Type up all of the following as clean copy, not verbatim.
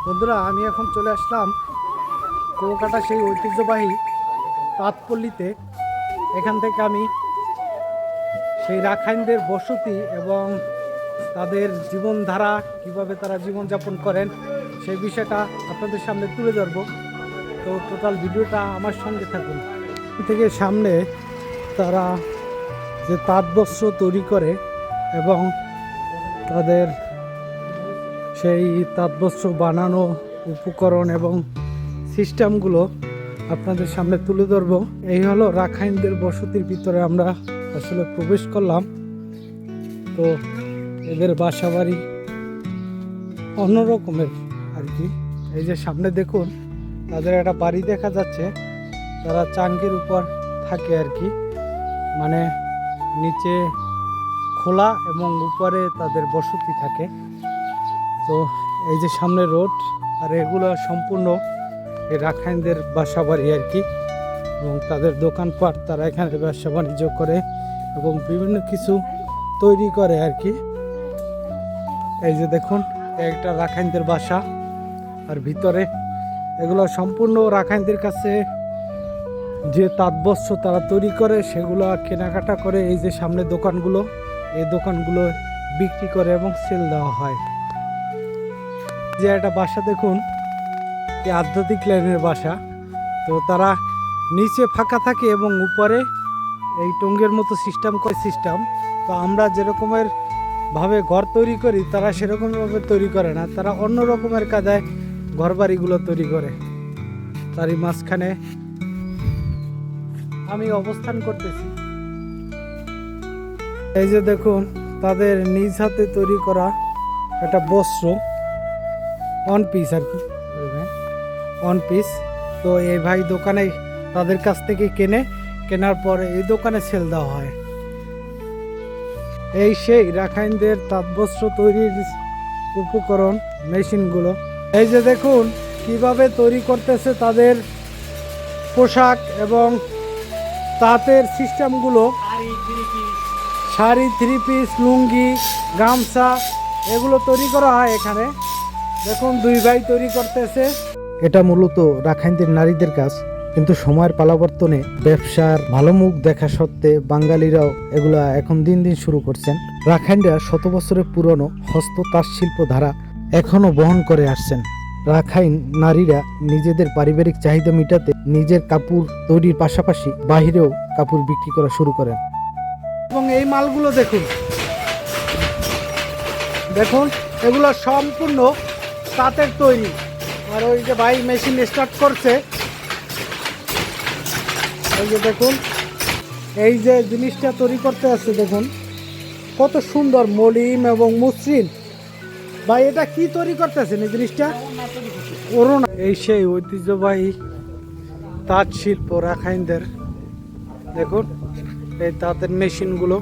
বন্ধুরা, আমি এখন চলে আসলাম কুয়াকাটা সেই ঐতিহ্যবাহী তাঁতপল্লীতে। এখান থেকে আমি সেই রাখাইনদের বসতি এবং তাদের জীবনধারা, কিভাবে তারা জীবনযাপন করেন সেই বিষয়টা আপনাদের সামনে তুলে ধরব। তো টোটাল ভিডিওটা আমার সঙ্গে থাকুন। থেকে সামনে তারা যে তাঁত বস্ত্র তৈরি করে এবং তাদের সেই তাঁত বস্ত্র বানানো উপকরণ এবং সিস্টেমগুলো আপনাদের সামনে তুলে ধরবো। এই হলো রাখাইনদের বসতির ভিতরে আমরা আসলে প্রবেশ করলাম। তো এদের বাসা বাড়ি অন্যরকমের আর কি। এই যে সামনে দেখুন, তাদের একটা বাড়ি দেখা যাচ্ছে। তারা চাঙ্গের উপর থাকে আর কি, মানে নিচে খোলা এবং উপরে তাদের বসতি থাকে। তো এই যে সামনে রোড, আর এগুলো সম্পূর্ণ এই রাখাইনদের বাসা বাড়ি আর কি, এবং তাদের দোকানপাট, তারা এখানে ব্যবসা বাণিজ্য করে এবং বিভিন্ন কিছু তৈরি করে আর কি। এই যে দেখুন, একটা রাখাইনদের বাসা, আর ভিতরে এগুলো সম্পূর্ণ রাখাইনদের কাছে যে তাঁতবস্ত্র তারা তৈরি করে সেগুলো কেনাকাটা করে এই যে সামনে দোকানগুলো, এই দোকানগুলো বিক্রি করে এবং সেল দেওয়া হয়। যে একটা বাসা দেখুন, এই আধ্যাত্মিক লাইনের বাসা। তো তারা নিচে ফাঁকা থাকে এবং উপরে এই টঙ্গের মতো সিস্টেম। তো আমরা যেরকমের ভাবে ঘর তৈরি করি তারা সেরকমভাবে তৈরি করে না, তারা অন্য রকমের কায়দায় ঘরবাড়িগুলো তৈরি করে। তারই মাঝখানে আমি অবস্থান করতেছি। এই যে দেখুন, তাদের নিজ হাতে তৈরি করা একটা বস্ত্র, ওয়ান পিস আর কি, ওয়ান পিস। তো এই ভাই দোকানে তাদের কাছ থেকে কেনার পরে এই দোকানে সেল দেওয়া হয়। এই সেই রাখাইনদের তাঁতবস্ত্র তৈরির উপকরণ, মেশিনগুলো। এই যে দেখুন কিভাবে তৈরি করতেছে তাদের পোশাক এবং তাঁতের সিস্টেমগুলো। শাড়ি, থ্রি পিস, লুঙ্গি, গামছা এগুলো তৈরি করা হয় এখানে। দেখুন দুই ভাই তৈরি করতেছে। এটা মূলত রাখাইনদের নারীদের কাজ, কিন্তু সময়ের পালাবর্তনে ব্যবসার ভালো মুখ দেখা সত্ত্বে বাঙালিরাও এগুলা এখন দিন দিন শুরু করছেন। রাখাইনরা শত বছরের পুরনো হস্ত তাঁত শিল্প ধারা এখনো বহন করে আসছেন। রাখাইন নারীরা নিজেদের পারিবারিক চাহিদা মেটাতে নিজের কাপড় তৈরির পাশাপাশি বাহিরেও কাপড় বিক্রি করা শুরু করেন। এবং এই মালগুলো দেখুন, দেখুন এগুলো সম্পূর্ণ তাঁতের তৈরি। আর ওই যে ভাই মেশিন স্টার্ট করছে, এই যে দেখুন এই যে জিনিসটা তৈরি করতে আছে, দেখুন কত সুন্দর মলিম এবং মসৃণ। ভাই এটা কি তৈরি করতেছেন এই জিনিসটা? ওড়না। এই সেই ঐতিহ্যবাহী তাঁত শিল্প রাখাইনদের। দেখুন এই তাঁতের মেশিনগুলো,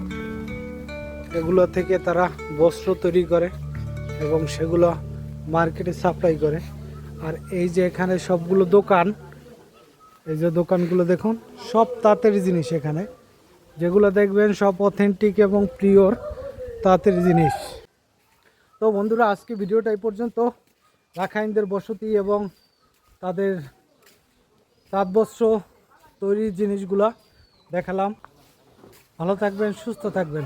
এগুলো থেকে তারা বস্ত্র তৈরি করে এবং সেগুলো মার্কেটে সাপ্লাই করে। আর এই যে এখানে সবগুলো দোকান, এই যে দোকানগুলো দেখুন, সব তাঁতের জিনিস এখানে। যেগুলো দেখবেন সব অথেন্টিক এবং পিওর তাঁতের জিনিস। তো বন্ধুরা, আজকে ভিডিওটা এই পর্যন্ত। রাখাইনদের বসতি এবং তাদের তাঁতবস্ত্র তৈরির জিনিসগুলো দেখালাম। ভালো থাকবেন, সুস্থ থাকবেন।